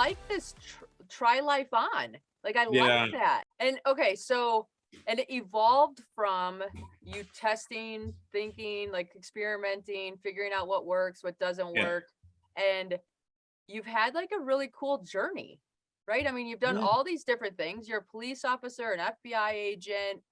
like this try life on. Like, I Yeah. like that. And okay, so, and it evolved from you testing, thinking, like experimenting, figuring out what works, what doesn't Yeah. work. And you've had like a really cool journey, right? I mean, you've done Yeah. all these different things. You're a police officer, an FBI agent,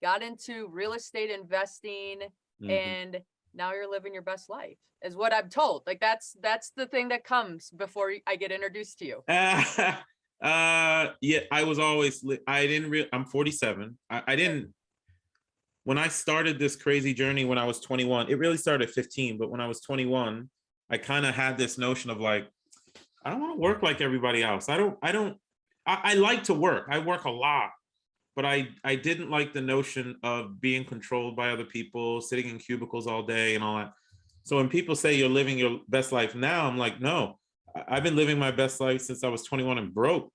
got into real estate investing, and now you're living your best life, is what I'm told. Like that's the thing that comes before I get introduced to you. Yeah, I was always, I'm 47. I didn't, when I started this crazy journey when I was 21, it really started at 15, but when I was 21, I kind of had this notion of like, I don't want to work like everybody else. I like to work. I work a lot, but I didn't like the notion of being controlled by other people, sitting in cubicles all day and all that. So when people say you're living your best life now, I'm like, no, I've been living my best life since I was 21 and broke.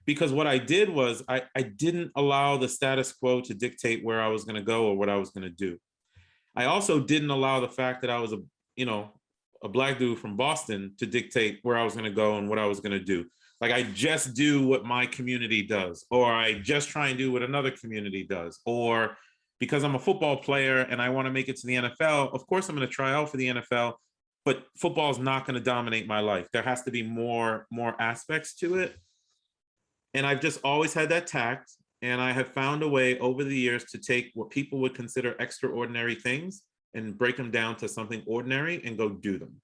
Because what I did was I didn't allow the status quo to dictate where I was going to go or what I was going to do. I also didn't allow the fact that I was a black dude from Boston to dictate where I was going to go and what I was going to do. Like I just do what my community does, or I just try and do what another community does, or because I'm a football player and I want to make it to the NFL, of course I'm going to try out for the NFL, but football is not going to dominate my life. There has to be more aspects to it. And I've just always had that tact. And I have found a way over the years to take what people would consider extraordinary things and break them down to something ordinary and go do them.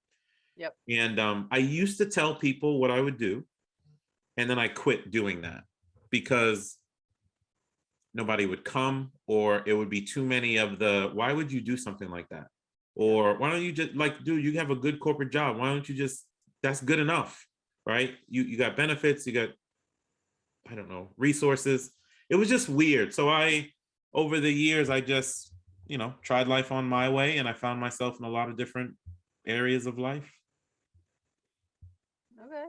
Yep. And I used to tell people what I would do. And then I quit doing that because nobody would come, or it would be too many of the, why would you do something like that? Or why don't you just, like, dude, you have a good corporate job. Why don't you just, that's good enough, right? You got benefits, you got, I don't know, resources. It was just weird. So over the years, I just, tried life on my way, and I found myself in a lot of different areas of life. Okay.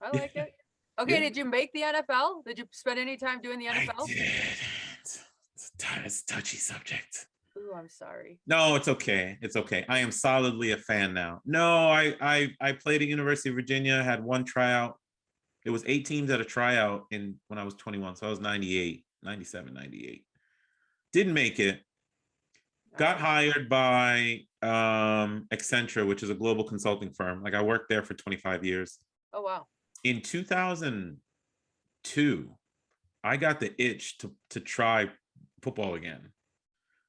I like it. Okay. Yeah. Did you make the NFL? Did you spend any time doing the NFL? I didn't. It's a touchy subject. Ooh, I'm sorry. No, it's okay. It's okay. I am solidly a fan now. No, I played at University of Virginia, had one tryout. It was 8 teams at a tryout when I was 21. So I was 98, 97, 98. Didn't make it. Got hired by Accenture, which is a global consulting firm. Like I worked there for 25 years. Oh, wow. In 2002, I got the itch to try football again.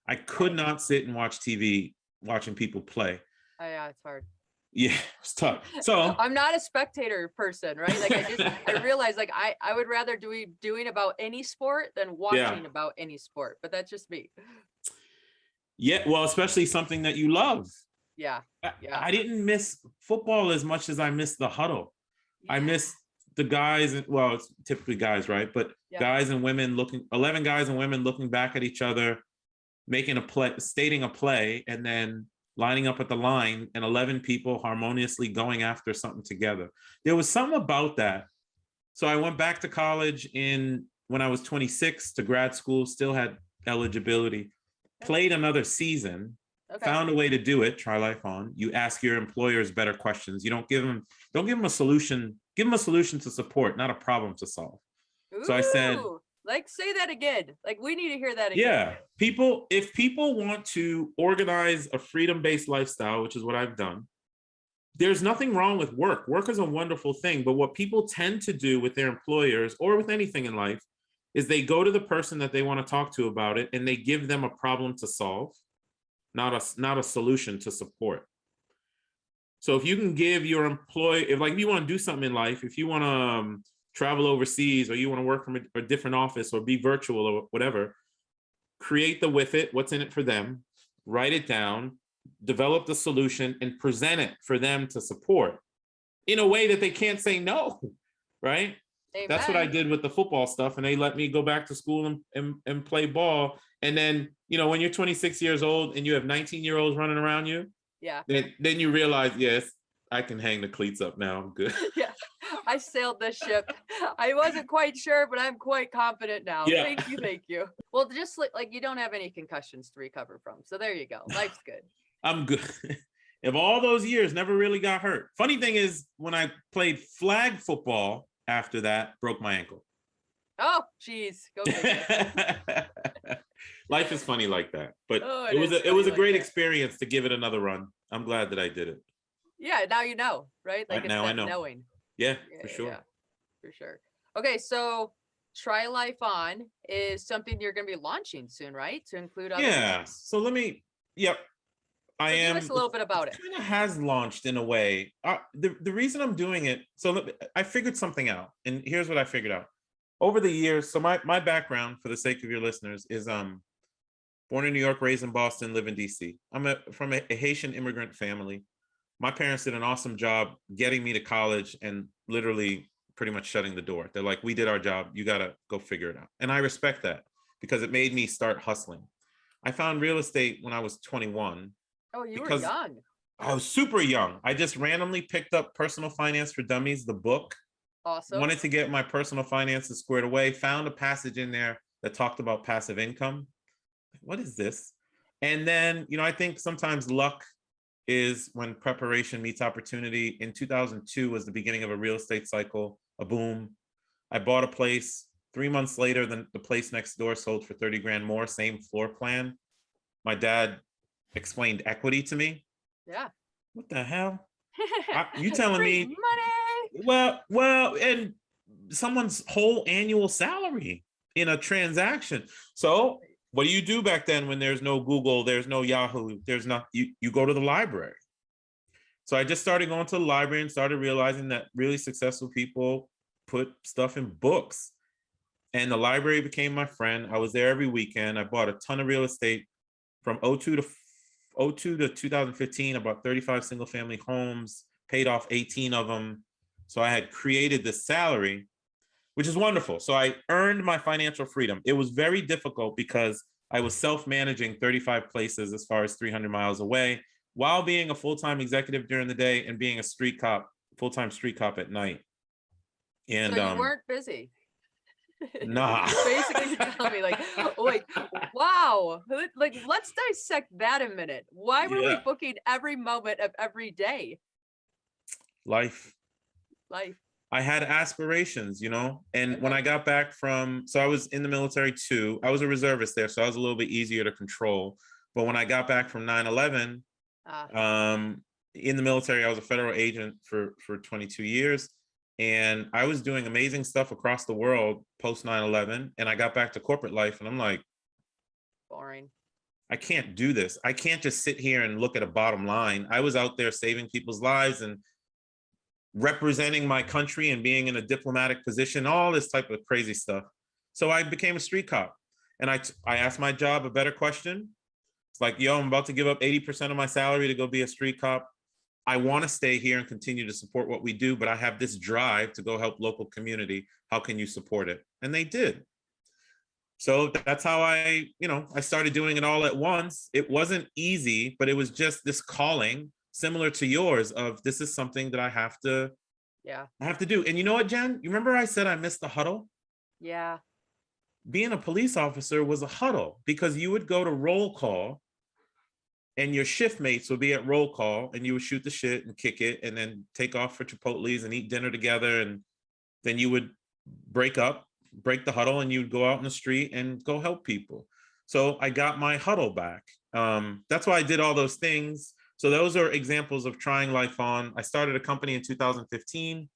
I could not sit and watch TV watching people play. Oh, yeah, it's hard. Yeah, it's tough. So I'm not a spectator person, right? Like I realize like I would rather doing about any sport than watching about any sport, but that's just me. Yeah, well, especially something that you love. Yeah. I didn't miss football as much as I missed the huddle. Yeah. I miss the guys, well, it's typically guys, right? But guys and women 11 guys and women looking back at each other, making a play, stating a play, and then lining up at the line, and 11 people harmoniously going after something together. There was something about that. So I went back to college when I was 26 to grad school, still had eligibility, played another season, found a way to do it, try life on. You ask your employers better questions. You don't give them a solution, give them a solution to support, not a problem to solve. Ooh, so I said, like, say that again. Like, we need to hear that again. Yeah, if people want to organize a freedom-based lifestyle, which is what I've done, there's nothing wrong with work. Work is a wonderful thing, but what people tend to do with their employers or with anything in life is they go to the person that they want to talk to about it, and they give them a problem to solve, not a solution to support. So if you can give your employee, if you want to do something in life, if you want to travel overseas, or you want to work from a different office, or be virtual, or whatever, create the with it, what's in it for them, write it down, develop the solution, and present it for them to support in a way that they can't say no, right? Amen. That's what I did with the football stuff, and they let me go back to school and play ball. And then, when you're 26 years old and you have 19-year-olds running around you, then you realize, yes, I can hang the cleats up now. I'm good. Yeah, I sailed this ship. I wasn't quite sure, but I'm quite confident now. Yeah. Thank you. Well, just like you don't have any concussions to recover from, so there you go. Life's good. I'm good. Of all those years, never really got hurt. Funny thing is, when I played flag football after that, broke my ankle. Oh, geez. Go figure. Life is funny like that. But Oh, it was funny a like great that. experience to give it another run. I'm glad that I did it. Yeah, now you know, right? Like Right it's now I that know. knowing. Yeah, Yeah, for sure. yeah, for sure. Okay, so Try Life On is something you're going to be launching soon, right? To include others. Yeah. So let me. Yep. I So give am. us a little bit about it. Kind of has launched in a way. The reason I'm doing it. So I figured something out, and here's what I figured out. Over the years, so my background, for the sake of your listeners, is born in New York, raised in Boston, live in DC. I'm from a Haitian immigrant family. My parents did an awesome job getting me to college and literally pretty much shutting the door. They're like, we did our job. You got to go figure it out. And I respect that because it made me start hustling. I found real estate when I was 21. Oh, you were because young. I was super young. I just randomly picked up Personal Finance for Dummies, the book. Awesome. Wanted to get my personal finances squared away. Found a passage in there that talked about passive income. What is this? And then, I think sometimes luck is when preparation meets opportunity. In 2002 was the beginning of a real estate cycle, a boom. I bought a place. 3 months later, the place next door sold for 30 grand more, same floor plan. My dad explained equity to me. Yeah. What the hell? You telling Free me money? Well, and someone's whole annual salary in a transaction. So what do you do back then when there's no Google, there's no Yahoo, there's not, you go to the library. So I just started going to the library and started realizing that really successful people put stuff in books. And the library became my friend. I was there every weekend. I bought a ton of real estate from 02 to 2015, about 35 single family homes, paid off 18 of them. So I had created this salary, which is wonderful. So I earned my financial freedom. It was very difficult because I was self-managing 35 places as far as 300 miles away, while being a full-time executive during the day and being a street cop, full-time street cop at night. And so you weren't busy. Nah. Basically, you're telling me like, wow, like let's dissect that a minute. Why were we booking every moment of every day? Life. I had aspirations, and when I got back so I was in the military too. I was a reservist there, so I was a little bit easier to control. But when I got back from 9/11, in the military, I was a federal agent for 22 years. And I was doing amazing stuff across the world post 9/11. And I got back to corporate life and I'm like, boring. I can't do this. I can't just sit here and look at a bottom line. I was out there saving people's lives and representing my country and being in a diplomatic position, all this type of crazy stuff. So I became a street cop. And I asked my job a better question. It's like, yo, I'm about to give up 80% of my salary to go be a street cop. I want to stay here and continue to support what we do, but I have this drive to go help local community. How can you support it? And they did. So that's how I started doing it all at once. It wasn't easy, but it was just this calling similar to yours of this is something that I have to do. And you know what, Jen? You remember I said I missed the huddle? Yeah. Being a police officer was a huddle because you would go to roll call and your shift mates would be at roll call and you would shoot the shit and kick it and then take off for Chipotle's and eat dinner together. And then you would break the huddle and you'd go out in the street and go help people. So I got my huddle back. That's why I did all those things. So those are examples of trying life on. I started a company in 2015,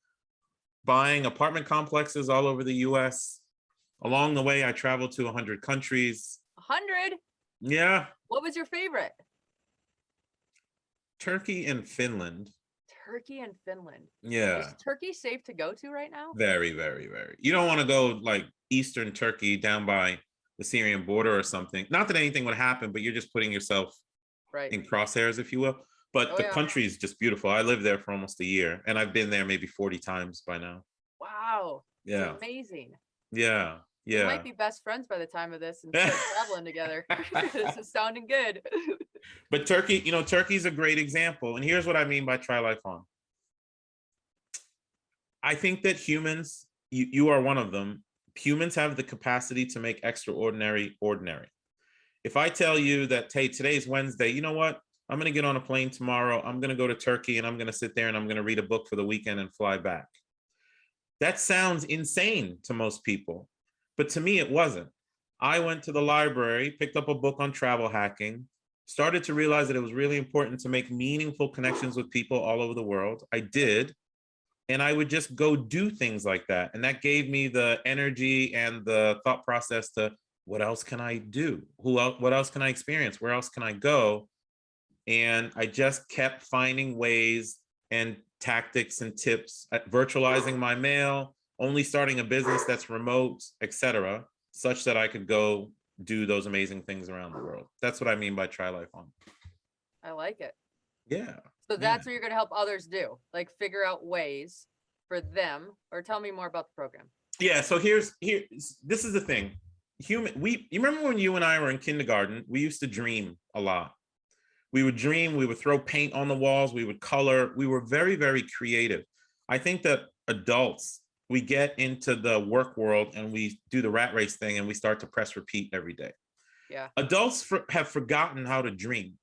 buying apartment complexes all over the US. Along the way, I traveled to 100 countries. 100? Yeah. What was your favorite? Turkey and Finland. Turkey and Finland. Yeah. Is Turkey safe to go to right now? Very, very, very. You don't want to go like Eastern Turkey down by the Syrian border or something. Not that anything would happen, but you're just putting yourself in crosshairs, if you will. But the country is just beautiful. I lived there for almost a year and I've been there maybe 40 times by now. Wow. Yeah. It's amazing. Yeah. Yeah. We might be best friends by the time of this and start traveling together. This is sounding good. But Turkey, Turkey's a great example. And here's what I mean by try life on. I think that humans, you are one of them. Humans have the capacity to make extraordinary ordinary. If I tell you that, hey, today's Wednesday, you know what? I'm going to get on a plane tomorrow. I'm going to go to Turkey and I'm going to sit there and I'm going to read a book for the weekend and fly back. That sounds insane to most people, but to me, it wasn't. I went to the library, picked up a book on travel hacking, started to realize that it was really important to make meaningful connections with people all over the world. I did. And I would just go do things like that. And that gave me the energy and the thought process to, what else can I do? What else can I experience? Where else can I go? And I just kept finding ways and tactics and tips at virtualizing my mail, only starting a business that's remote, etc., such that I could go do those amazing things around the world. That's what I mean by try life on. I like it. Yeah. So that's what you're going to help others do, like figure out ways for them, or tell me more about the program. Yeah. So this is the thing. You remember when you and I were in kindergarten, we used to dream a lot. We would dream, we would throw paint on the walls, we would color. We were very, very creative. I think that adults, we get into the work world and we do the rat race thing and we start to press repeat every day. Yeah. Adults have forgotten how to dream.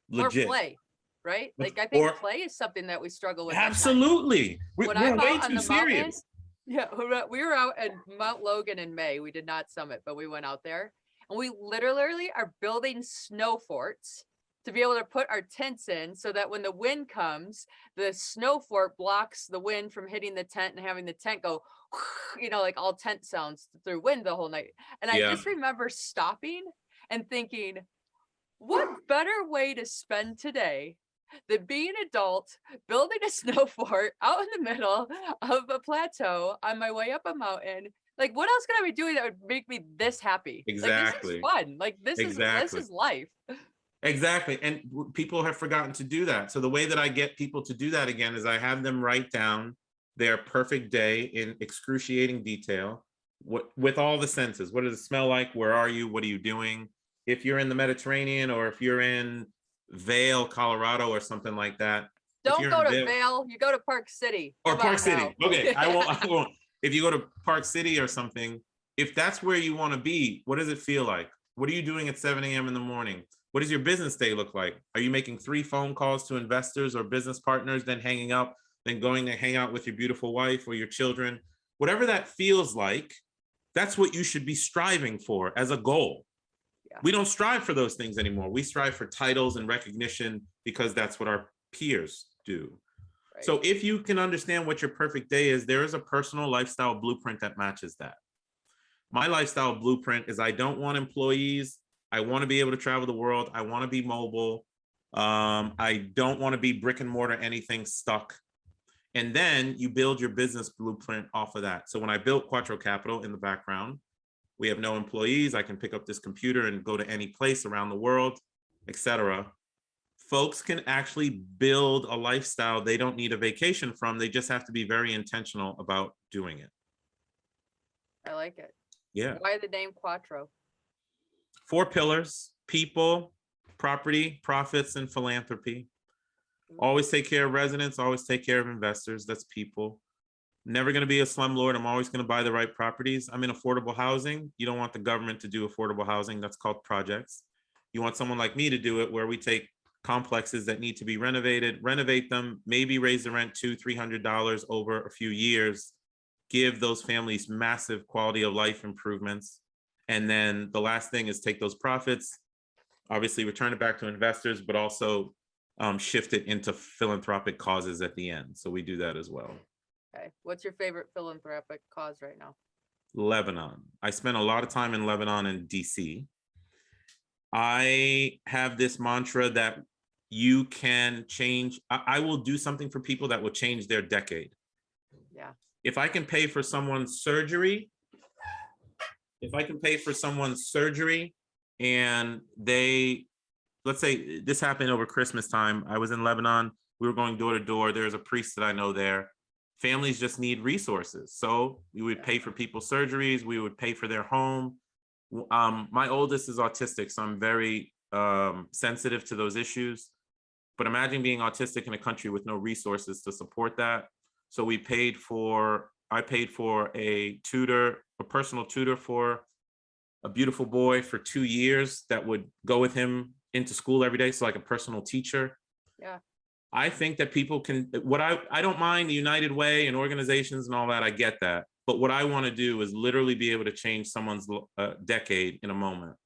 Legit. Or play, right? Like I think play is something that we struggle with. Absolutely. We're way too serious. Yeah, we were out at Mount Logan in May. We did not summit, but we went out there and we literally are building snow forts to be able to put our tents in so that when the wind comes, the snow fort blocks the wind from hitting the tent and having the tent go, you know, like all tent sounds through wind the whole night. And I just remember stopping and thinking, what better way to spend today than being an adult, building a snow fort out in the middle of a plateau on my way up a mountain? Like, what else could I be doing that would make me this happy? Exactly. Like, this is fun. Like, this is life. Exactly. And people have forgotten to do that. So the way that I get people to do that again is I have them write down their perfect day in excruciating detail, with all the senses. What does it smell like? Where are you? What are you doing? If you're in the Mediterranean or if you're in Vail, Colorado or something like that. Don't go to Vail, you go to Park City. Or Park City. Okay, I won't. If you go to Park City or something, if that's where you want to be, what does it feel like? What are you doing at 7 a.m. in the morning? What does your business day look like? Are you making 3 phone calls to investors or business partners, then hanging up, then going to hang out with your beautiful wife or your children? Whatever that feels like, that's what you should be striving for as a goal. Yeah. We don't strive for those things anymore. We strive for titles and recognition because that's what our peers do. Right. So if you can understand what your perfect day is, there is a personal lifestyle blueprint that matches that. My lifestyle blueprint is I don't want employees. I want to be able to travel the world. I want to be mobile. I don't want to be brick and mortar, anything stuck. And then you build your business blueprint off of that. So when I built Quattro Capital in the background, we have no employees. I can pick up this computer and go to any place around the world, etc. Folks can actually build a lifestyle they don't need a vacation from. They just have to be very intentional about doing it. I like it. Yeah. Why the name Quattro? 4 pillars: people, property, profits, and philanthropy. Always take care of residents, always take care of investors. That's people. Never going to be a slumlord. I'm always going to buy the right properties. I'm in affordable housing. You don't want the government to do affordable housing. That's called projects. You want someone like me to do it, where we take complexes that need to be renovated, renovate them, maybe raise the rent $200-300 over a few years, give those families massive quality of life improvements. And then the last thing is take those profits, obviously return it back to investors, but also shift it into philanthropic causes at the end. So we do that as well. Okay. What's your favorite philanthropic cause right now? Lebanon. I spent a lot of time in Lebanon and DC. I have this mantra that you can change. I will do something for people that will change their decade. Yeah. If I can pay for someone's surgery, and let's say this happened over Christmas time. I was in Lebanon. We were going door to door. There's a priest that I know there. Families just need resources. So we would pay for people's surgeries. We would pay for their home. My oldest is autistic, so I'm very sensitive to those issues. But imagine being autistic in a country with no resources to support that. So I paid for a tutor, a personal tutor for a beautiful boy for 2 years that would go with him into school every day. So like a personal teacher. Yeah. I think that people can, I don't mind the United Way and organizations and all that. I get that. But what I want to do is literally be able to change someone's decade in a moment.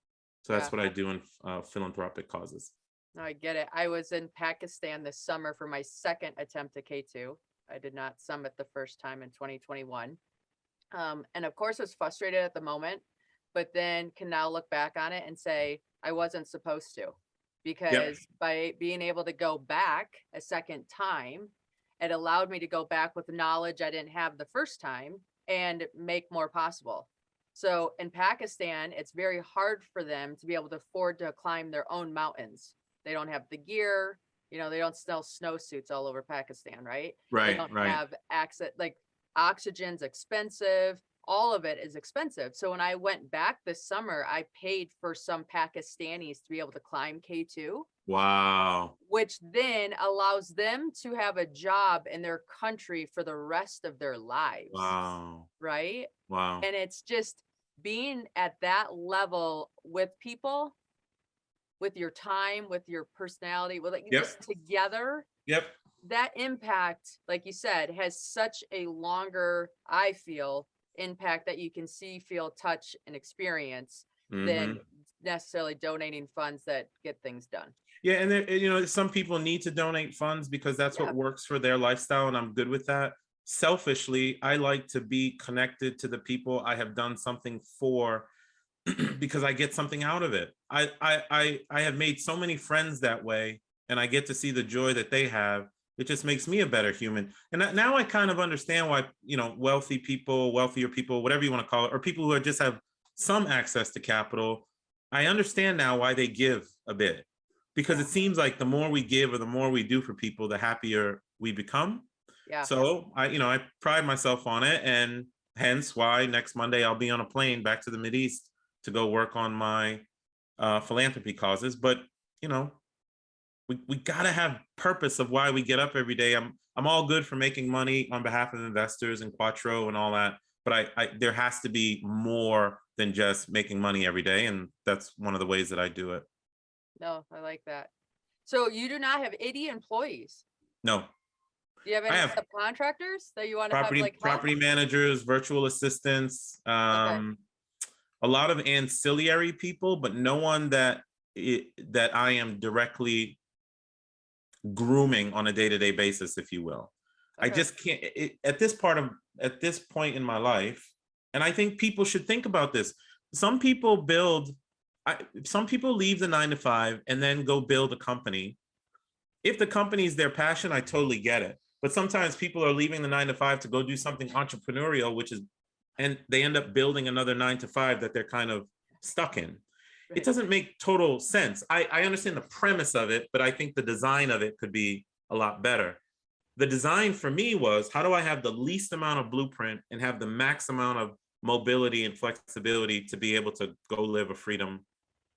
So that's Yeah. what I do in philanthropic causes. No, I get it. I was in Pakistan this summer for my second attempt at K2. I did not summit the first time in 2021. And of course I was frustrated at the moment, but then can now look back on it and say, I wasn't supposed to, because by being able to go back a second time, it allowed me to go back with knowledge I didn't have the first time and make more possible. So in Pakistan, it's very hard for them to be able to afford to climb their own mountains. They don't have the gear, you know, they don't sell snowsuits all over Pakistan, right? They don't have access, like oxygen's expensive. All of it is expensive. So when I went back this summer, I paid for some Pakistanis to be able to climb K2. Wow. Which then allows them to have a job in their country for the rest of their lives. Wow. Right? Wow. And it's just being at that level with people, with your time, with your personality, with like just together. Yep. That impact, like you said, has such a longer, I feel, impact that you can see, feel, touch, and experience than necessarily donating funds that get things done. Yeah, and there, you know, some people need to donate funds because that's what works for their lifestyle, and I'm good with that. Selfishly, I like to be connected to the people I have done something for because I get something out of it. I have made so many friends that way, and I get to see the joy that they have. It just makes me a better human. And now I kind of understand why, you know, wealthy people, wealthier people, whatever you want to call it, or people who just have some access to capital. I understand now why they give a bit, because it seems like the more we give or the more we do for people, the happier we become. Yeah. So I pride myself on it, and hence why next Monday I'll be on a plane back to the Mideast to go work on my philanthropy causes. But you know, we gotta have purpose of why we get up every day. I'm all good for making money on behalf of investors and Quattro and all that, but I there has to be more than just making money every day, and that's one of the ways that I do it. No, I like that. So you do not have 80 employees? No. Do you have any subcontractors that you want to have like help? Property managers, virtual assistants, a lot of ancillary people, but no one that I am directly grooming on a day-to-day basis, if you will. I just can't at this point in my life, and I think people should think about this. Some people leave the 9-to-5 and then go build a company. If the company is their passion, I totally get it. But sometimes people are leaving the 9-to-5 to go do something entrepreneurial, and they end up building another 9-to-5 that they're kind of stuck in. It doesn't make total sense. I understand the premise of it, but I think the design of it could be a lot better. The design for me was, how do I have the least amount of blueprint and have the max amount of mobility and flexibility to be able to go live a freedom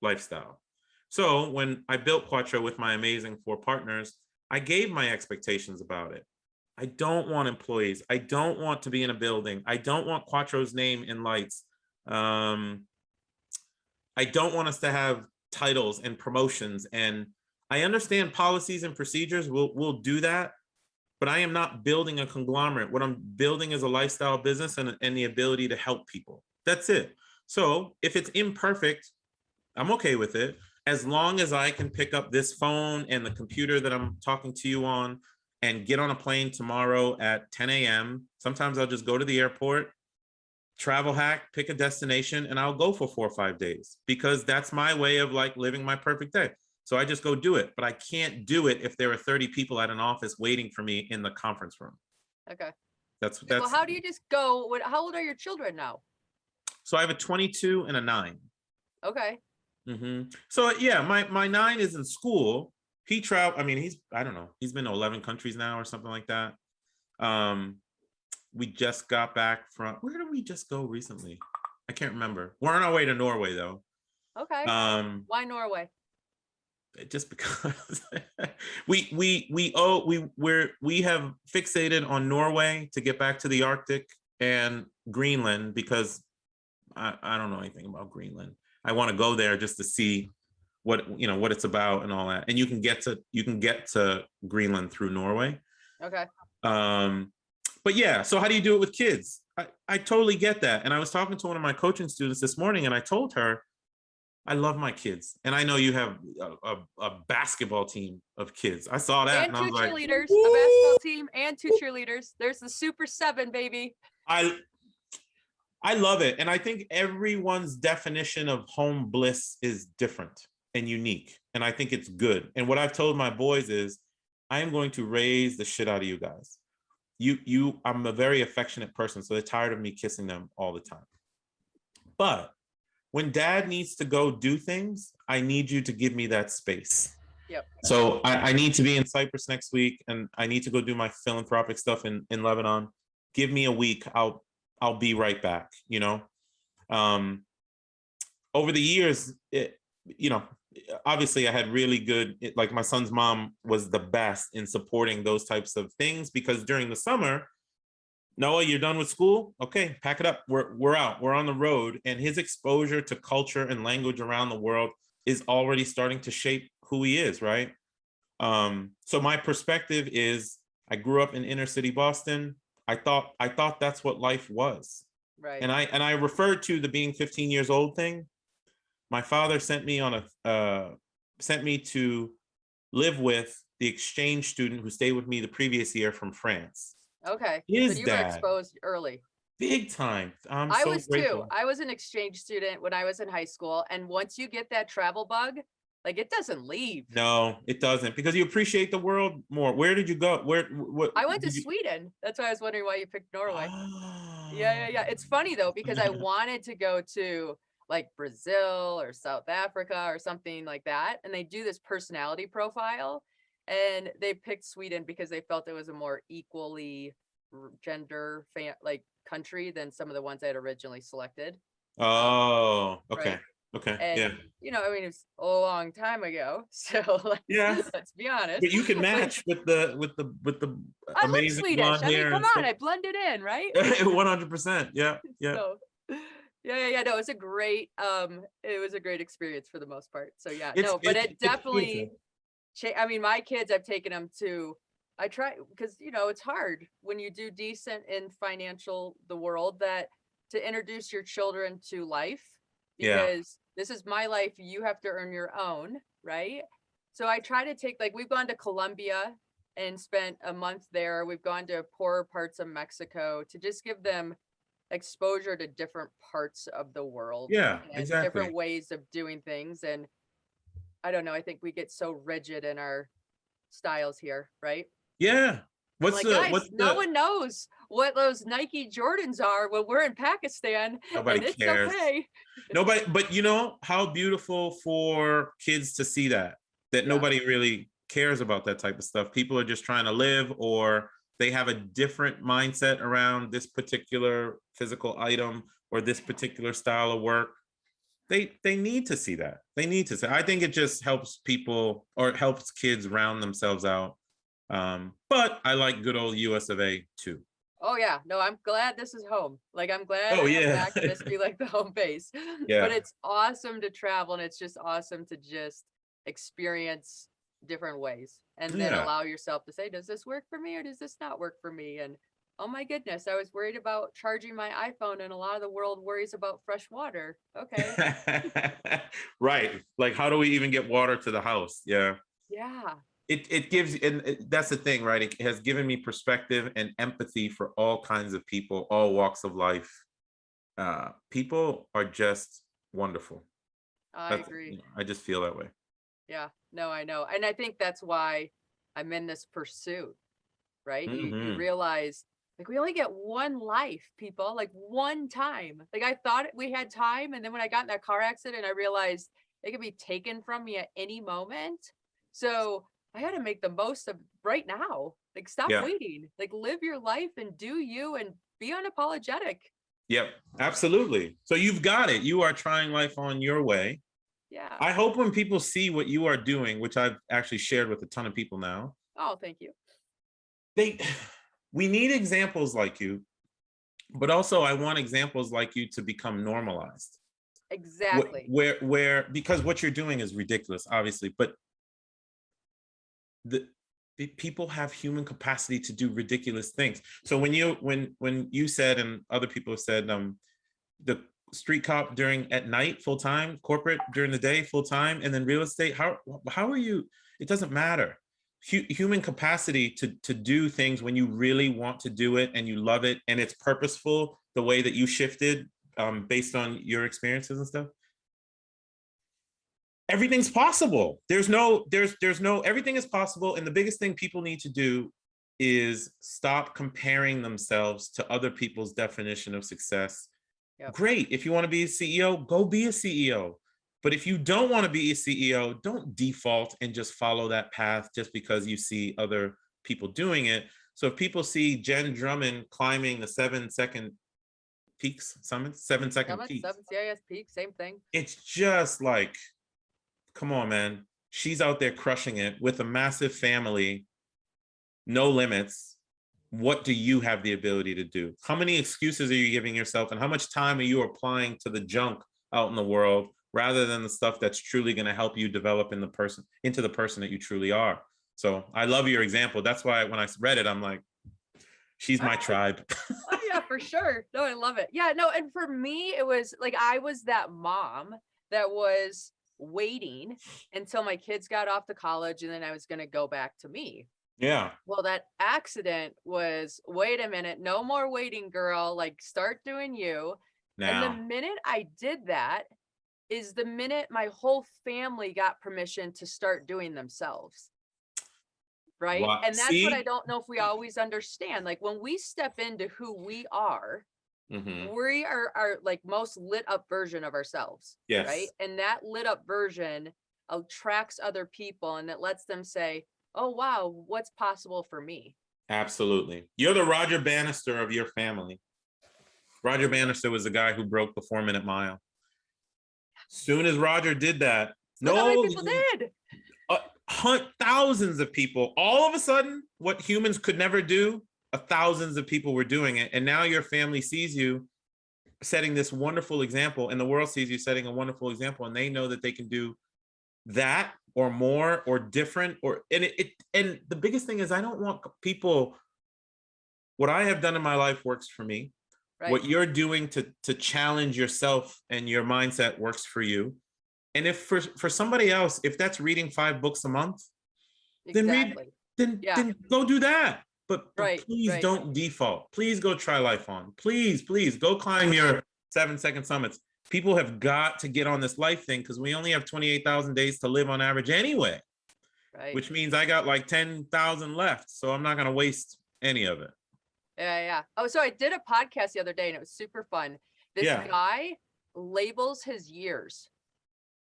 lifestyle? So when I built Quattro with my amazing 4 partners, I gave my expectations about it. I don't want employees. I don't want to be in a building. I don't want Quattro's name in lights. I don't want us to have titles and promotions. And I understand policies and procedures will do that, but I am not building a conglomerate. What I'm building is a lifestyle business and the ability to help people. That's it. So if it's imperfect, I'm okay with it, as long as I can pick up this phone and the computer that I'm talking to you on and get on a plane tomorrow at 10 a.m. Sometimes I'll just go to the airport, travel hack, pick a destination, and I'll go for 4 or 5 days, because that's my way of like living my perfect day. So I just go do it, but I can't do it if there are 30 people at an office waiting for me in the conference room. Okay. That's well, how do you just go? How old are your children now? So I have a 22 and a 9. Okay. So yeah, my 9 is in school. He traveled. I mean, I don't know. He's been to 11 countries now or something like that. We just got back from, where did we just go recently? I can't remember. We're on our way to Norway though. Okay. Why Norway? Just because we have fixated on Norway to get back to the Arctic, and Greenland, because I don't know anything about Greenland. I want to go there just to see what it's about and all that. And you can get to Greenland through Norway. Okay. But yeah, so how do you do it with kids? I totally get that. And I was talking to one of my coaching students this morning, and I told her, I love my kids. And I know you have a basketball team of kids. I saw that. And I two was like, cheerleaders, woo! a basketball team and two cheerleaders. There's the Super 7, baby. I love it. And I think everyone's definition of home bliss is different and unique. And I think it's good. And what I've told my boys is, I am going to raise the shit out of you guys. I'm a very affectionate person, so they're tired of me kissing them all the time. But when dad needs to go do things, I need you to give me that space. Yep. So I need to be in Cyprus next week, and I need to go do my philanthropic stuff in Lebanon. Give me a week. I'll be right back. Over the years, obviously I had really good, like my son's mom was the best in supporting those types of things, because during the summer, Noah, you're done with school? Okay, pack it up. We're out. We're on the road. And his exposure to culture and language around the world is already starting to shape who he is, right? So my perspective is, I grew up in inner city Boston. I thought that's what life was. Right. And I referred to the being 15 years old thing. My father sent me to live with the exchange student who stayed with me the previous year from France. Okay. His so you dad, were exposed early. Big time. I was grateful. too. I was an exchange student when I was in high school. And once you get that travel bug, like, it doesn't leave. No, it doesn't, because you appreciate the world more. Where did you go? What? I went to Sweden. That's why I was wondering why you picked Norway. Yeah. It's funny though, because I wanted to go to like Brazil or South Africa or something like that. And they do this personality profile, and they picked Sweden because they felt it was a more equally gender country than some of the ones I had originally selected. Oh, okay. Right. Okay. And, it's a long time ago. So let's be honest. But you can match with the I look amazing Swedish. blonde hair. Come on, I blended in, right? 100%. Yeah. So, yeah. No, it's a great, it was a great experience for the most part. So but it definitely, my kids, I've taken them to, I try, because, it's hard when you do decent in the world, that to introduce your children to life, because this is my life. You have to earn your own, right? So I try to take, we've gone to Colombia and spent a month there. We've gone to poorer parts of Mexico to just give them exposure to different parts of the world. Yeah, and exactly. different ways of doing things. And I don't know, I think we get so rigid in our styles here, right? Yeah. No one knows what those Nike Jordans are when we're in Pakistan. Nobody cares. Okay. Nobody, but how beautiful for kids to see that nobody really cares about that type of stuff. People are just trying to live, or they have a different mindset around this particular physical item or this particular style of work. They need to see that. They need to see. I think it just helps people, or it helps kids round themselves out. But I like good old US of A too. Oh yeah, no, I'm glad this is home. I'm glad back and this be the home base. Yeah. But it's awesome to travel, and it's just awesome to just experience different ways, and then allow yourself to say, does this work for me or does this not work for me? And oh my goodness, I was worried about charging my iPhone, and a lot of the world worries about fresh water. Okay. Right. How do we even get water to the house? Yeah. It gives, and that's the thing, right? It has given me perspective and empathy for all kinds of people, all walks of life. People are just wonderful. I agree. I just feel that way. Yeah, no, I know. And I think that's why I'm in this pursuit, right? You realize, we only get one life, people, one time. I thought we had time. And then when I got in that car accident, I realized it could be taken from me at any moment. So I had to make the most of right now. Stop waiting. Live your life and do you, and be unapologetic. Yep, absolutely. So you've got it. You are trying life on your way. Yeah. I hope when people see what you are doing, which I've actually shared with a ton of people now. Oh, thank you. We need examples like you, but also I want examples like you to become normalized. Exactly. Where because what you're doing is ridiculous, obviously, but the people have human capacity to do ridiculous things. So when you said, and other people have said, the street cop during at night full time, corporate during the day full time, and then real estate, how are you? It doesn't matter. Human capacity to do things when you really want to do it and you love it and it's purposeful, the way that you shifted based on your experiences and stuff. Everything's possible. There's no everything is possible. And the biggest thing people need to do is stop comparing themselves to other people's definition of success. Yep. Great. If you want to be a CEO, go be a CEO. But if you don't want to be a CEO, don't default and just follow that path just because you see other people doing it. So if people see Jenn Drummond climbing the 7-second peaks, summits, 7-second peaks. Yes, peaks, same thing. It's just like, come on, man. She's out there crushing it with a massive family, no limits. What do you have the ability to do? How many excuses are you giving yourself, and how much time are you applying to the junk out in the world rather than the stuff that's truly going to help you develop into the person that you truly are? So I love your example. That's why when I read it, I'm like, she's my tribe. Oh yeah, for sure. No, I love it. Yeah, no, and for me, it was like I was that mom that was waiting until my kids got off to college and then I was going to go back to me. Yeah. Well, that accident was, wait a minute, no more waiting, girl, like start doing you. Now. And the minute I did that is the minute my whole family got permission to start doing themselves. Right. Wow. And that's what I don't know if we always understand. Like when we step into who we are, we are like most lit up version of ourselves. Yes. Right. And that lit up version attracts other people and it lets them say, oh, wow, what's possible for me? Absolutely. You're the Roger Bannister of your family. Roger Bannister was the guy who broke the 4-minute mile. Soon as Roger did that, look how many people did. Thousands of people. All of a sudden, what humans could never do, thousands of people were doing it. And now your family sees you setting this wonderful example, and the world sees you setting a wonderful example, and they know that they can do that or more or different. And the biggest thing is, I don't want people, what I have done in my life works for me. Right. What you're doing to challenge yourself and your mindset works for you. And if for somebody else, if that's reading 5 books a month, exactly. then go do that. But please don't default. Please go try life on. Please go climb your 7-second summits. People have got to get on this life thing because we only have 28,000 days to live on average anyway. Right. Which means I got like 10,000 left. So I'm not going to waste any of it. Yeah. Oh, so I did a podcast the other day and it was super fun. This guy labels his years.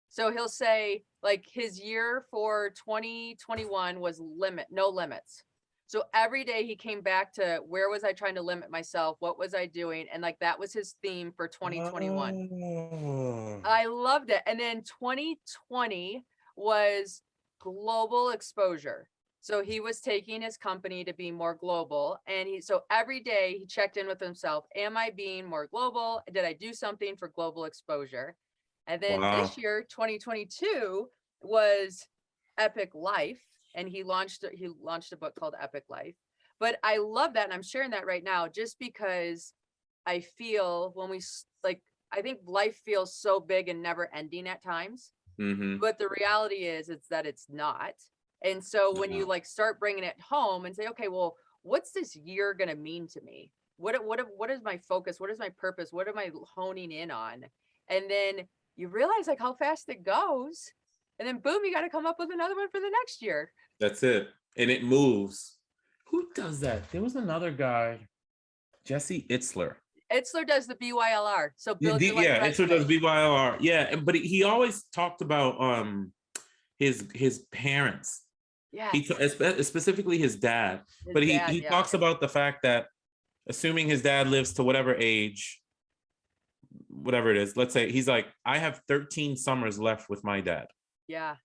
So he'll say like his year for 2021 was no limits. So every day he came back to where was I trying to limit myself? What was I doing? And like that was his theme for 2021. Oh. I loved it. And then 2020 was global exposure. So he was taking his company to be more global. And so every day he checked in with himself. Am I being more global? Did I do something for global exposure? And then this year, 2022 was Epic Life. And he launched a book called Epic Life. But I love that. And I'm sharing that right now just because I feel when I think life feels so big and never ending at times. Mm-hmm. But the reality is that it's not. And so when you like start bringing it home and say, okay, well, what's this year going to mean to me? What is my focus? What is my purpose? What am I honing in on? And then you realize like how fast it goes. And then boom, you got to come up with another one for the next year. That's it. And it moves. Who does that? There was another guy, Jesse Itzler. Itzler does the BYLR. So Itzler does BYLR. Yeah, but he always talked about his parents. Yeah. Specifically his dad. He talks about the fact that assuming his dad lives to whatever age, whatever it is, let's say he's like, I have 13 summers left with my dad. Yeah.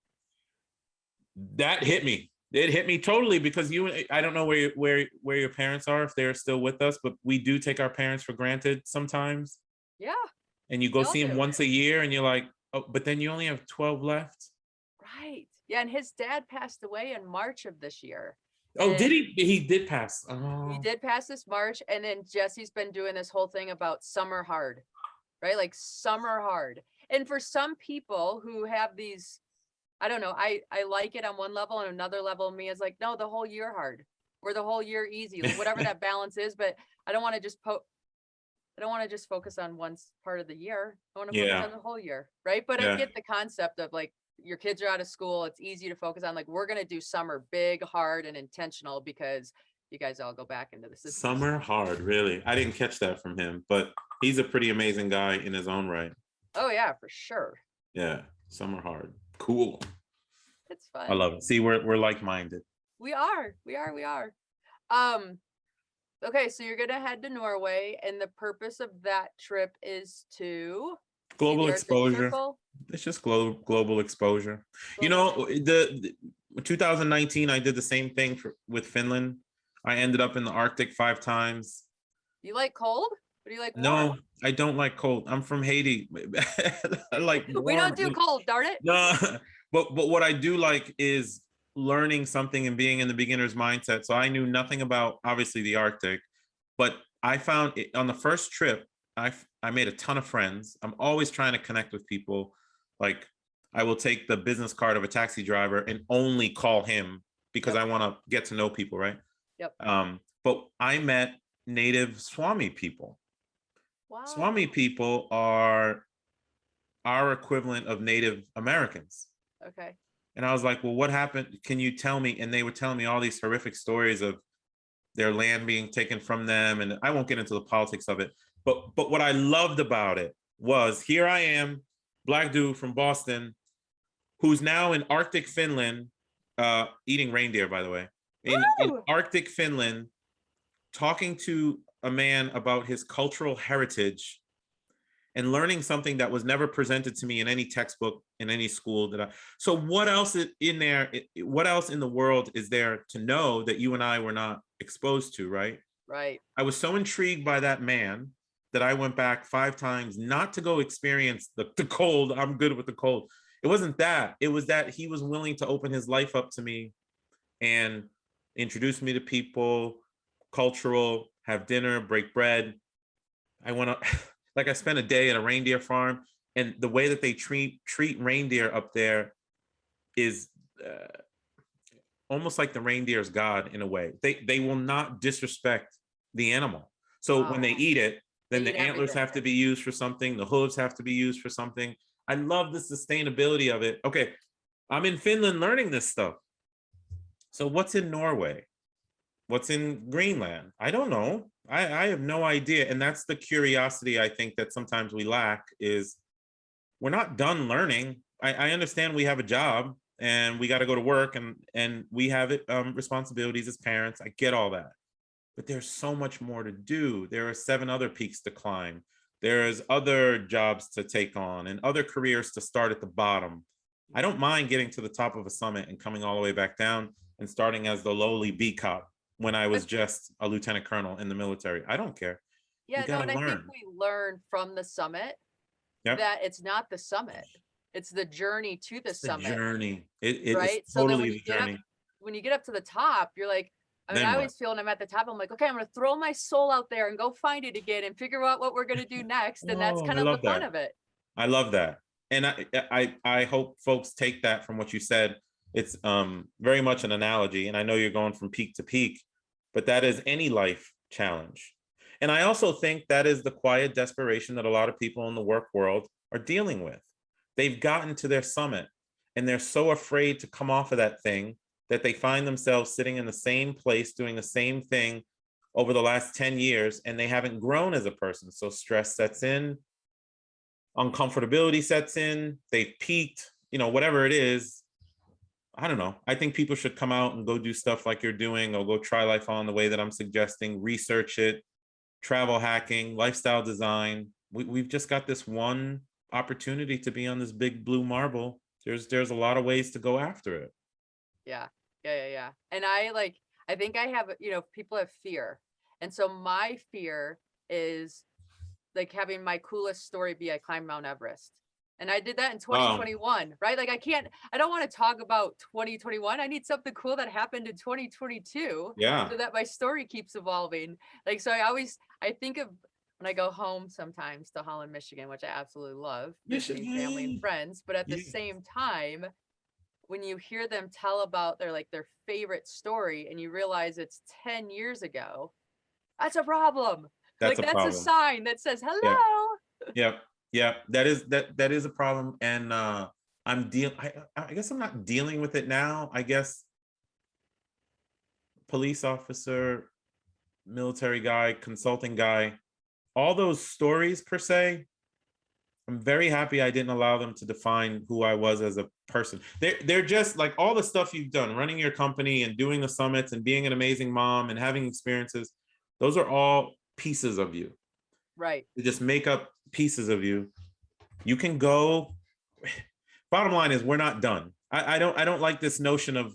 That hit me. It hit me totally because I don't know where your parents are, if they're still with us, but we do take our parents for granted sometimes. Yeah. and you We go all see him do. once a year and you're like, oh, but then you only have 12 left. Right. Yeah. And his dad passed away in March of this year. Oh, did And he did pass. he Oh, did pass this March. And then Jesse's been doing this whole thing about summer hard, right? Like summer hard. And for some people who have these, I don't know, I like it on one level, and another level me is like, no, the whole year hard or the whole year easy, like whatever that balance is. But I don't want to just I don't want to just focus on one part of the year. I want to focus yeah, on the whole year, right? But I yeah. get the concept of like your kids are out of school. It's easy to focus on like we're gonna do summer big, hard, and intentional because you guys all go back into the system. Summer hard, really. I didn't catch that from him, but he's a pretty amazing guy in his own right. Oh yeah, for sure. Yeah, summer hard. Cool. It's I fun. love it. See, we're like-minded. We are. Okay, so you're gonna head to Norway, and the purpose of that trip is to see Global the Arctic exposure. Circle. It's just global exposure. You Global know, the 2019, I did the same thing with Finland. I ended up in the Arctic 5 times. You like cold? Or do you like warm? No, I don't like cold. I'm from Haiti. I like We warm. don't do cold, darn it. No, but what I do like is learning something and being in the beginner's mindset. So I knew nothing about obviously the Arctic, but I found it, on the first trip, I made a ton of friends. I'm always trying to connect with people. Like I will take the business card of a taxi driver and only call him because Yep. I want to get to know people, right? Yep. But I met native Swami people. Wow. Swami people are our equivalent of Native Americans. Okay. And I was like, well, what happened? Can you tell me? And they were telling me all these horrific stories of their land being taken from them. And I won't get into the politics of it. But what I loved about it was here I am, Black dude from Boston, who's now in Arctic Finland, eating reindeer, by the way, in Arctic Finland, talking to a man about his cultural heritage and learning something that was never presented to me in any textbook in any school that I. So what else in there? What else in the world is there to know that you and I were not exposed to? Right. Right. I was so intrigued by that man that I went back 5 times, not to go experience the cold. I'm good with the cold. It wasn't that. It was that he was willing to open his life up to me and introduce me to people, cultural, have dinner, break bread. I went up, like I spent a day at a reindeer farm, and the way that they treat reindeer up there is almost like the reindeer's god in a way. They will not disrespect the animal. So when they eat it, then the antlers have to be used for something. The hooves have to be used for something. I love the sustainability of it. Okay, I'm in Finland learning this stuff. So what's in Norway? What's in Greenland? I don't know. I have no idea. And that's the curiosity I think that sometimes we lack is we're not done learning. I understand we have a job and we got to go to work and we have responsibilities as parents. I get all that. But there's so much more to do. There are 7 other peaks to climb. There's other jobs to take on and other careers to start at the bottom. I don't mind getting to the top of a summit and coming all the way back down and starting as the lowly B cop when I was just a lieutenant colonel in the military. I don't care. Yeah, no, and I think we learn from the summit that it's not the summit. It's the journey to the summit. The journey. It's right? totally the journey. When you get up to the top, you're like, I mean, I always feel when I'm at the top, I'm like, okay, I'm going to throw my soul out there and go find it again and figure out what we're going to do next. And that's kind of the fun of it. I love that. And I hope folks take that from what you said. It's very much an analogy. And I know you're going from peak to peak, but that is any life challenge. And I also think that is the quiet desperation that a lot of people in the work world are dealing with. They've gotten to their summit and they're so afraid to come off of that thing that they find themselves sitting in the same place, doing the same thing over the last 10 years, and they haven't grown as a person. So stress sets in, uncomfortability sets in, they've peaked, whatever it is. I don't know. I think people should come out and go do stuff like you're doing, or go try life on the way that I'm suggesting, research it, travel hacking, lifestyle design. We've just got this one opportunity to be on this big blue marble. There's a lot of ways to go after it. Yeah. And I think I have, people have fear. And so my fear is like having my coolest story be I climbed Mount Everest. And I did that in Wow. 2021, right? Like I don't want to talk about 2021. I need something cool that happened in 2022 Yeah. so that my story keeps evolving. Like, so I think of when I go home sometimes to Holland, Michigan, which I absolutely love, visiting family and Michigan. friends. But at the Yeah. same time, when you hear them tell about their favorite story and you realize it's 10 years ago, that's a problem. That's Like a that's a problem. sign that says Yeah. hello. Yeah. Yeah. That is a problem. And I guess I'm not dealing with it now. I guess police officer, military guy, consulting guy, all those stories per se, I'm very happy I didn't allow them to define who I was as a person. They're just like all the stuff you've done, running your company and doing the summits and being an amazing mom and having experiences. Those are all pieces of you. Right. They just make up pieces of you. You can go. Bottom line is we're not done. I don't like this notion of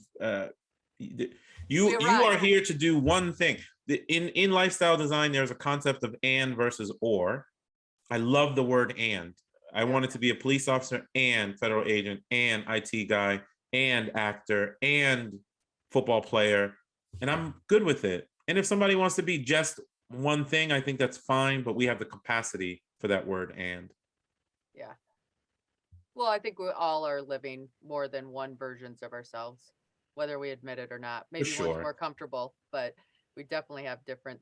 you are here to do one thing. In lifestyle design, there's a concept of and versus or. I love the word and. I wanted to be a police officer and federal agent and IT guy and actor and football player. And I'm good with it. And if somebody wants to be just one thing, I think that's fine, but we have the capacity for that word and. Yeah. Well, I think we all are living more than one versions of ourselves, whether we admit it or not. Maybe one's more comfortable, but we definitely have different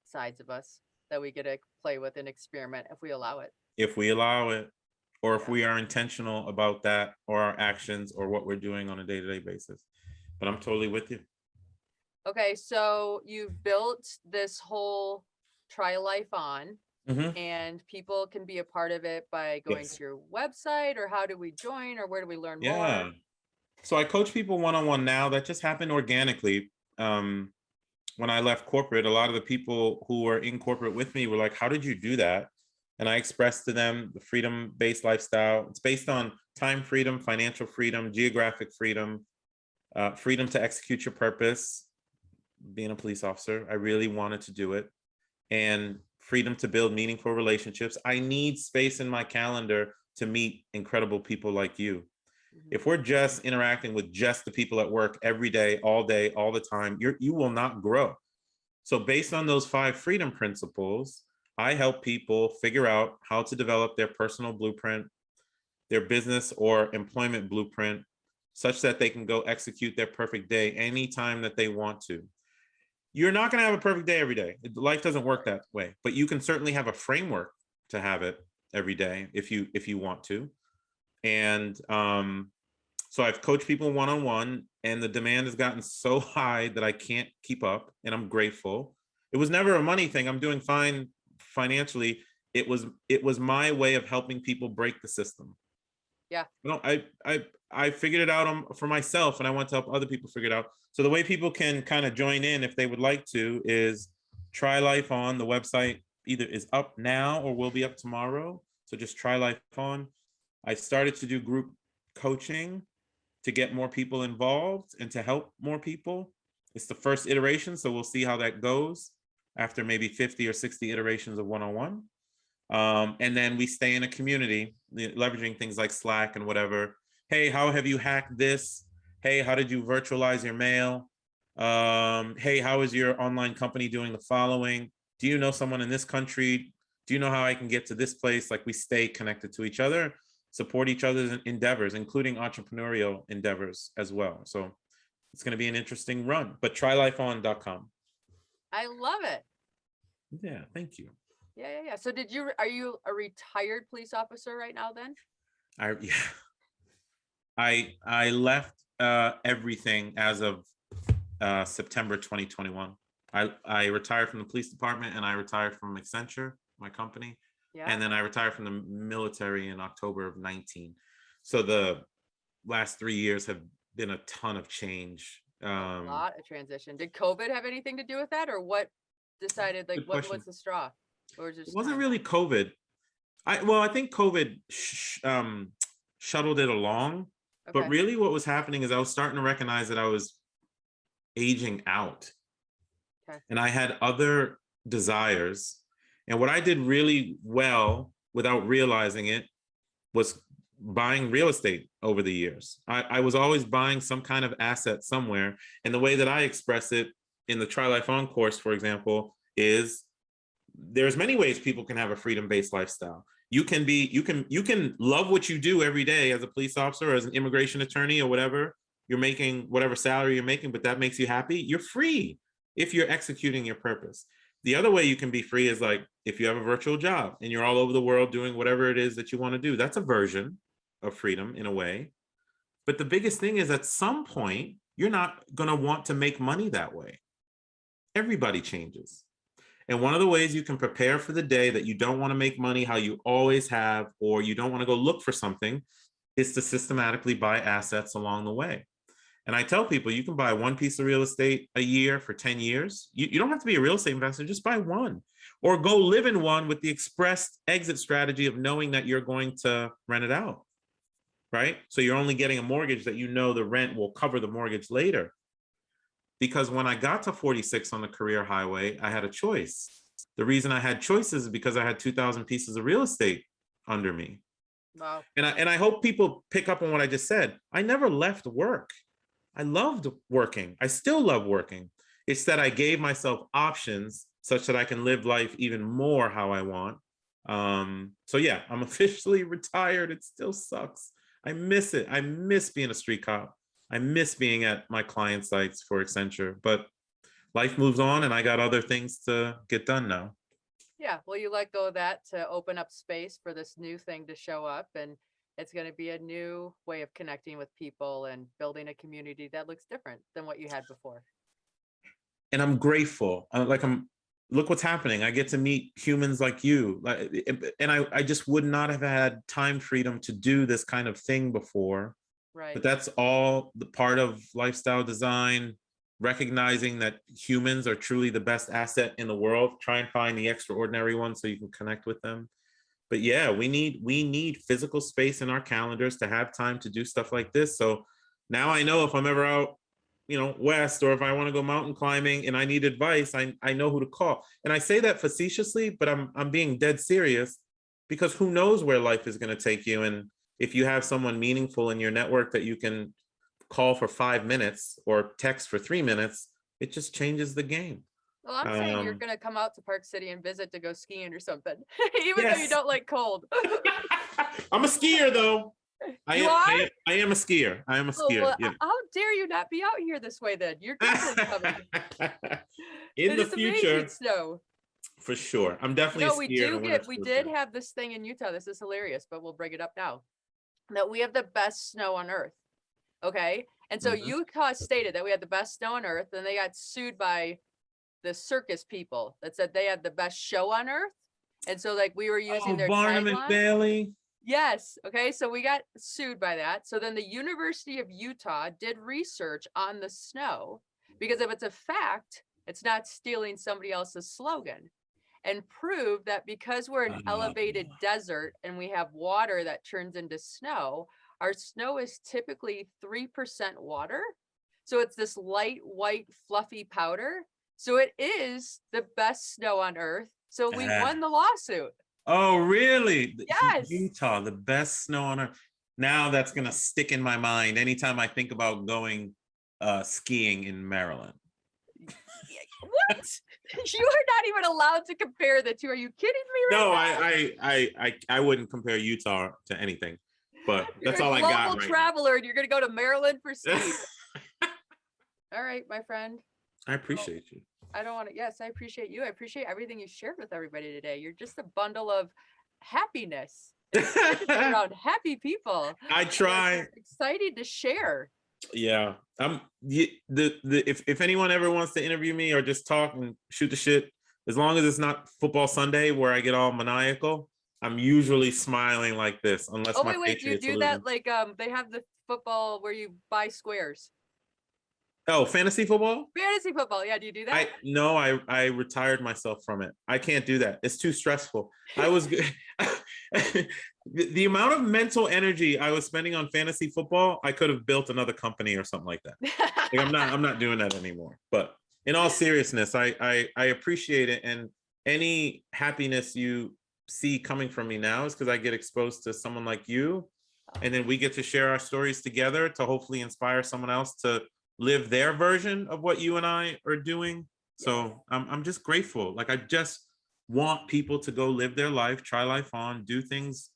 sides of us that we get to play with and experiment if we allow it. If we allow it, or if we are intentional about that or our actions or what we're doing on a day-to-day basis. But I'm totally with you. Okay, so you've built this whole Try Life On, and people can be a part of it by going to your website, or how do we join, or where do we learn more? So I coach people one-on-one now. That just happened organically. When I left corporate, a lot of the people who were in corporate with me were like, how did you do that? And I expressed to them the freedom-based lifestyle. It's based on time freedom, financial freedom, geographic freedom, freedom to execute your purpose. Being a police officer, I really wanted to do it. And freedom to build meaningful relationships. I need space in my calendar to meet incredible people like you. If we're just interacting with just the people at work every day, all the time, you will not grow. So based on those 5 freedom principles, I help people figure out how to develop their personal blueprint, their business or employment blueprint, such that they can go execute their perfect day anytime that they want to. You're not going to have a perfect day every day. Life doesn't work that way, but you can certainly have a framework to have it every day if you want to. And so I've coached people one-on-one, and the demand has gotten so high that I can't keep up, and I'm grateful. It was never a money thing. I'm doing fine financially. It was my way of helping people break the system. Yeah. No, I figured it out for myself, and I want to help other people figure it out. So the way people can kind of join in if they would like to is Try Life On. The website either is up now or will be up tomorrow. So just Try Life On. I started to do group coaching to get more people involved and to help more people. It's the first iteration, so we'll see how that goes after maybe 50 or 60 iterations of one-on-one. And then we stay in a community, leveraging things like Slack and whatever. Hey, how have you hacked this? Hey, how did you virtualize your mail? Hey, how is your online company doing the following? Do you know someone in this country? Do you know how I can get to this place? Like, we stay connected to each other, support each other's endeavors, including entrepreneurial endeavors as well. So it's going to be an interesting run, but trylifeon.com. I love it. Yeah, thank you. Yeah. So are you a retired police officer right now then? I left everything as of September 2021. I retired from the police department, and I retired from Accenture, my company. Yeah. And then I retired from the military in October of 19. So the last 3 years have been a ton of change. A lot of transition. Did COVID have anything to do with that, or what decided, like, what was the straw? Or just it wasn't really COVID. I think COVID shuttled it along. Okay. But really what was happening is I was starting to recognize that I was aging out. Okay. And I had other desires. And what I did really well without realizing it was buying real estate over the years. I was always buying some kind of asset somewhere. And the way that I express it in the Try Life On course, for example, is there's many ways people can have a freedom-based lifestyle. You can love what you do every day as a police officer or as an immigration attorney or whatever. You're making whatever salary you're making, but that makes you happy. You're free if you're executing your purpose. The other way you can be free is like if you have a virtual job and you're all over the world doing whatever it is that you want to do. That's a version of freedom in a way. But the biggest thing is at some point, you're not going to want to make money that way. Everybody changes. And one of the ways you can prepare for the day that you don't want to make money how you always have, or you don't want to go look for something, is to systematically buy assets along the way. And I tell people you can buy one piece of real estate a year for 10 years. You don't have to be a real estate investor, just buy one. Or go live in one with the expressed exit strategy of knowing that you're going to rent it out, right? So you're only getting a mortgage that you know the rent will cover the mortgage later. Because when I got to 46 on the career highway, I had a choice. The reason I had choices is because I had 2,000 pieces of real estate under me. Wow. And I hope people pick up on what I just said. I never left work. I loved working. I still love working. It's that I gave myself options such that I can live life even more how I want. So yeah, I'm officially retired. It still sucks. I miss it. I miss being a street cop. I miss being at my client sites for Accenture, but life moves on and I got other things to get done now. Yeah, well, you let go of that to open up space for this new thing to show up, and it's going to be a new way of connecting with people and building a community that looks different than what you had before. And I'm grateful. Look what's happening. I get to meet humans like you. And I just would not have had time freedom to do this kind of thing before. Right. But that's all the part of lifestyle design, recognizing that humans are truly the best asset in the world. Try and find the extraordinary ones so you can connect with them. But yeah, we need physical space in our calendars to have time to do stuff like this. So now I know if I'm ever out, west, or if I want to go mountain climbing and I need advice, I know who to call. And I say that facetiously, but I'm being dead serious, because who knows where life is going to take you. And if you have someone meaningful in your network that you can call for 5 minutes or text for 3 minutes, it just changes the game. Well, I'm saying you're going to come out to Park City and visit to go skiing or something, even Yes. though you don't like cold. I'm a skier though. I am a skier. I am a skier. Well, yeah. How dare you not be out here this way then? You're definitely coming. In the It's future, amazing snow. for sure. I'm definitely a skier. We did have this thing in Utah. This is hilarious, but we'll bring it up now. That we have the best snow on earth. Okay. And so Utah stated that we had the best snow on earth, and they got sued by the circus people that said they had the best show on earth. And so like we were using their Barnum and tagline. Bailey. Yes. Okay. So we got sued by that. So then the University of Utah did research on the snow, because if it's a fact, it's not stealing somebody else's slogan, and proved that because we're an elevated desert and we have water that turns into snow, our snow is typically 3% water. So it's this light, white, fluffy powder. So it is the best snow on earth. So we won the lawsuit. Oh, really? Yes. Utah, the best snow on earth. Now that's going to stick in my mind anytime I think about going skiing in Maryland. What? You are not even allowed to compare the two. Are you kidding me right now? I wouldn't compare Utah to anything, but that's all I got. got. Global traveler, and you're going to go to Maryland for skiing. All right, my friend. I appreciate you. I don't want to. Yes, I appreciate you. I appreciate everything you shared with everybody today. You're just a bundle of happiness. Around happy people. I try. Excited to share. Yeah, if anyone ever wants to interview me or just talk and shoot the shit, as long as it's not football Sunday where I get all maniacal, I'm usually smiling like this. Unless wait, do you do that? Like they have the football where you buy squares. Oh, fantasy football? Fantasy football. Yeah, do you do that? I retired myself from it. I can't do that. It's too stressful. I was the amount of mental energy I was spending on fantasy football, I could have built another company or something like that. Like, I'm not doing that anymore. But in all seriousness, I appreciate it. And any happiness you see coming from me now is because I get exposed to someone like you. And then we get to share our stories together to hopefully inspire someone else to live their version of what you and I are doing. So I'm just grateful. Like, I just want people to go live their life, try life on, do things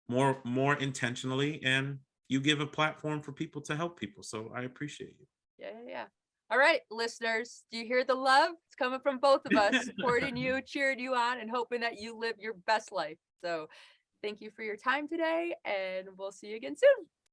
more intentionally, and you give a platform for people to help people. So I appreciate you. Yeah. All right, listeners, do you hear the love? It's coming from both of us, supporting you, cheering you on, and hoping that you live your best life. So thank you for your time today, and we'll see you again soon.